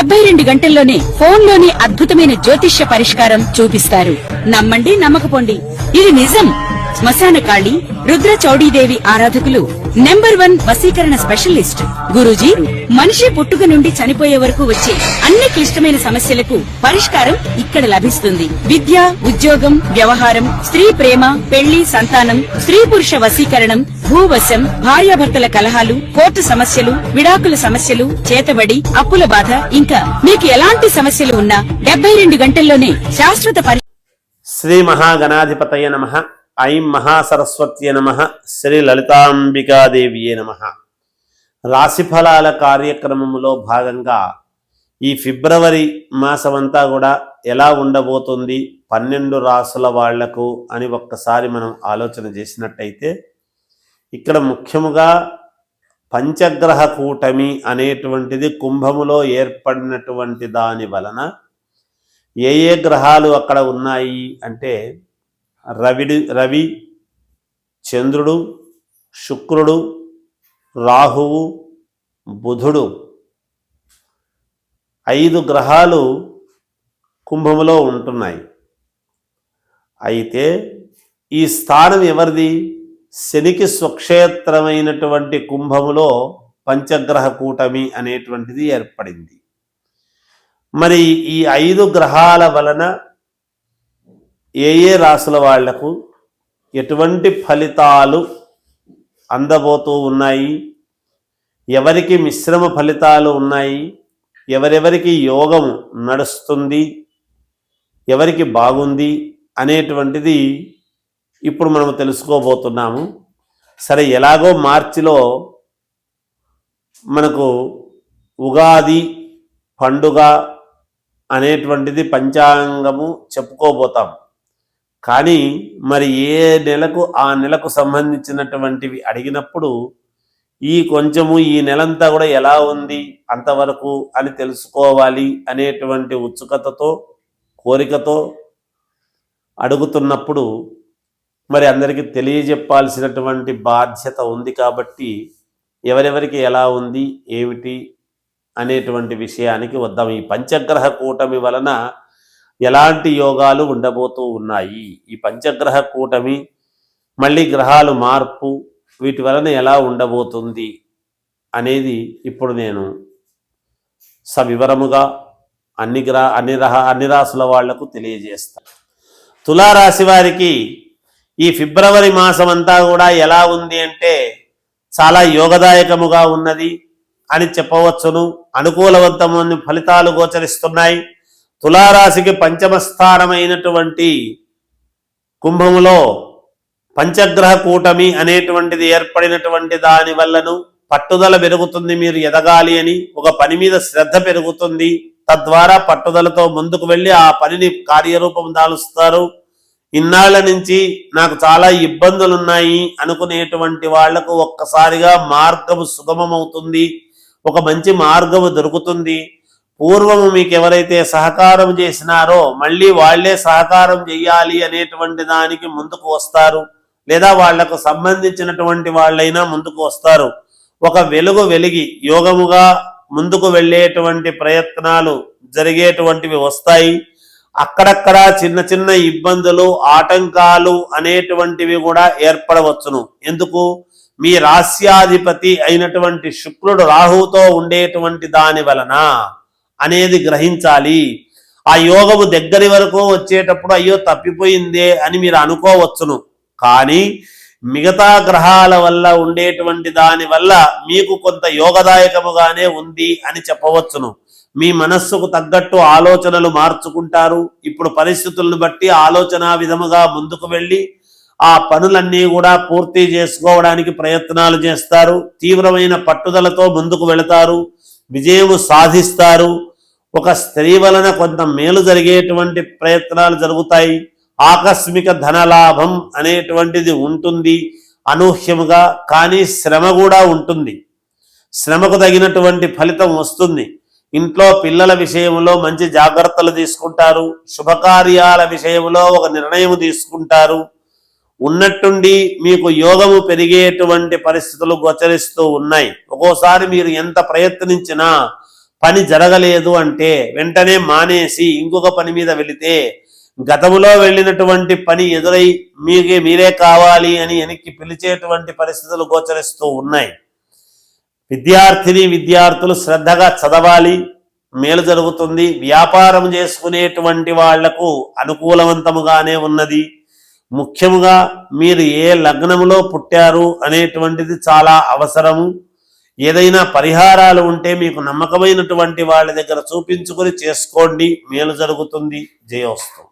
72 గంటల్లోనే ఫోన్లోని అద్భుతమైన జ్యోతిష్య పరిష్కారం చూపిస్తారు. నమ్మండి, నమ్మకపోండి, ఇది నిజం. శ్మశాన కాళి రుద్ర చౌడీదేవి ఆరాధకులు నంబర్ 1 వశీకరణ స్పెషలిస్ట్. గురూజీ మనిషి పుట్టుక నుండి చనిపోయే వరకు వచ్చే అన్ని క్లిష్టమైన సమస్యలకు పరిష్కారం ఇక్కడ లభిస్తుంది. విద్య, ఉద్యోగం, వ్యవహారం, స్త్రీ ప్రేమ, పెళ్లి, సంతానం, స్త్రీ పురుష వశీకరణం, భూవశం, భార్యాభర్తల కలహాలు, కోర్టు సమస్యలు, విడాకుల సమస్యలు, చేతబడి, అప్పుల బాధ, ఇంకా మీకు ఎలాంటి సమస్యలు ఉన్నా 72 గంటల్లోనే శాశ్వత శ్రీ మహాగణాధిపతయ నమః. ఐం మహాసరస్వత్యే నమః. శ్రీ లలితాంబికాదేవియే నమః. రాశిఫలాల కార్యక్రమంలో భాగంగా ఈ ఫిబ్రవరి మాసమంతా కూడా ఎలా ఉండబోతుంది 12 రాసుల వాళ్లకు అని ఒక్కసారి మనం ఆలోచన చేసినట్టయితే, ఇక్కడ ముఖ్యముగా పంచగ్రహ కూటమి అనేటువంటిది కుంభములో ఏర్పడినటువంటి దాని వలన ఏ ఏ గ్రహాలు అక్కడ ఉన్నాయి అంటే రవి, చంద్రుడు, శుక్రుడు, రాహువు, బుధుడు, 5 గ్రహాలు కుంభములో ఉంటున్నాయి. అయితే ఈ స్థానం ఎవరిది? శనికి స్వక్షేత్రమైనటువంటి కుంభములో పంచగ్రహ కూటమి అనేటువంటిది ఏర్పడింది. మరి ఈ 5 గ్రహాల వలన ఏ ఏ రాసుల వాళ్లకు ఎటువంటి ఫలితాలు అందబోతూ ఉన్నాయి, ఎవరికి మిశ్రమ ఫలితాలు ఉన్నాయి, ఎవరెవరికి యోగం నడుస్తుంది, ఎవరికి బాగుంది అనేటువంటిది ఇప్పుడు మనం తెలుసుకోబోతున్నాము. సరే, ఎలాగో మార్చిలో మనకు ఉగాది పండుగ అనేటువంటిది పంచాంగము చెప్పుకోబోతాం. కానీ మరి ఏ నెలకు ఆ నెలకు సంబంధించినటువంటివి అడిగినప్పుడు కొంచెము ఈ నెలంతా కూడా ఎలా ఉంది అంతవరకు అని తెలుసుకోవాలి అనేటువంటి ఉత్సుకతతో, కోరికతో అడుగుతున్నప్పుడు మరి అందరికీ తెలియజెప్పాల్సినటువంటి బాధ్యత ఉంది. కాబట్టి ఎవరెవరికి ఎలా ఉంది ఏమిటి అనేటువంటి విషయానికి వద్దాం. ఈ పంచగ్రహ కూటమి వలన ఎలాంటి యోగాలు ఉండబోతూ ఉన్నాయి, ఈ పంచగ్రహ కూటమి మళ్ళీ గ్రహాలు మార్పు వీటి వలన ఎలా ఉండబోతుంది అనేది ఇప్పుడు నేను సవివరముగా అన్ని రాసుల వాళ్లకు తెలియజేస్తాను. తులారాశి వారికి ఈ ఫిబ్రవరి మాసం అంతా కూడా ఎలా ఉంది అంటే చాలా యోగదాయకముగా ఉన్నది అని చెప్పవచ్చును. అనుకూలవంతమైన ఫలితాలు గోచరిస్తున్నాయి. తులారాశికి పంచమ స్థానమైనటువంటి కుంభములో పంచగ్రహ కూటమి అనేటువంటిది ఏర్పడినటువంటి దాని వల్లను పట్టుదల పెరుగుతుంది. మీరు ఎదగాలి అని ఒక పని మీద శ్రద్ధ పెరుగుతుంది. తద్వారా పట్టుదలతో ముందుకు వెళ్ళి ఆ పనిని కార్యరూపం దాలుస్తారు. ఇన్నాళ్ల నుంచి నాకు చాలా ఇబ్బందులున్నాయి అనుకునేటువంటి వాళ్లకు ఒక్కసారిగా మార్గము సుగమమవుతుంది. ఒక మంచి మార్గము దొరుకుతుంది. పూర్వము మీకు ఎవరైతే సహకారం చేసినారో మళ్ళీ వాళ్లే సహకారం చెయ్యాలి అనేటువంటి దానికి ముందుకు వస్తారు. లేదా వాళ్లకు సంబంధించినటువంటి వాళ్ళైనా ముందుకు వస్తారు. ఒక వెలుగు వెలిగి యోగముగా ముందుకు వెళ్ళేటువంటి ప్రయత్నాలు జరిగేటువంటివి వస్తాయి. అక్కడక్కడ చిన్న చిన్న ఇబ్బందులు, ఆటంకాలు అనేటువంటివి కూడా ఏర్పడవచ్చును. ఎందుకు? మీ రాస్యాధిపతి అయినటువంటి శుక్రుడు రాహువుతో ఉండేటువంటి దాని వలన అనేది గ్రహించాలి. ఆ యోగము దగ్గరి వరకు వచ్చేటప్పుడు అయ్యో తప్పిపోయిందే అని మీరు అనుకోవచ్చును. కానీ మిగతా గ్రహాల వల్ల ఉండేటువంటి దాని వల్ల మీకు కొంత యోగదాయకముగానే ఉంది అని చెప్పవచ్చును. మీ మనస్సుకు తగ్గట్టు ఆలోచనలు మార్చుకుంటారు. ఇప్పుడు పరిస్థితులను బట్టి ఆలోచన విధముగా ముందుకు వెళ్ళి ఆ పనులన్నీ కూడా పూర్తి చేసుకోవడానికి ప్రయత్నాలు చేస్తారు. తీవ్రమైన పట్టుదలతో ముందుకు వెళతారు, విజయము సాధిస్తారు. ఒక స్త్రీ వలన కొంత మేలు జరిగేటువంటి ప్రయత్నాలు జరుగుతాయి. ఆకస్మిక ధనలాభం అనేటువంటిది ఉంటుంది అనూహ్యముగా. కానీ శ్రమ కూడా ఉంటుంది. శ్రమకు తగినటువంటి ఫలితం వస్తుంది. ఇంట్లో పిల్లల విషయంలో మంచి జాగ్రత్తలు తీసుకుంటారు. శుభకార్యాల విషయంలో ఒక నిర్ణయం తీసుకుంటారు. ఉన్నట్టుండి మీకు యోగము పెరిగేటువంటి పరిస్థితులు గోచరిస్తూ ఉన్నాయి. ఒక్కోసారి మీరు ఎంత ప్రయత్నించినా పని జరగలేదు అంటే వెంటనే మానేసి ఇంకొక పని మీద వెళితే గతంలో వెళ్ళినటువంటి పని ఎదురై మీరే కావాలి అని వెనక్కి పిలిచేటువంటి పరిస్థితులు గోచరిస్తూ ఉన్నాయి. విద్యార్థులు శ్రద్ధగా చదవాలి, మేలు జరుగుతుంది. వ్యాపారం చేసుకునేటువంటి వాళ్లకు అనుకూలవంతముగానే ఉన్నది. ముఖ్యముగా మీరు ఏ లగ్నములో పుట్టారు అనేటువంటిది చాలా అవసరము. ఏదైనా పరిహారాలు ఉంటే మీకు నమ్మకమైనటువంటి వాళ్ళ దగ్గర చూపించుకొని చేసుకోండి, మేలు జరుగుతుంది. జయోస్తు.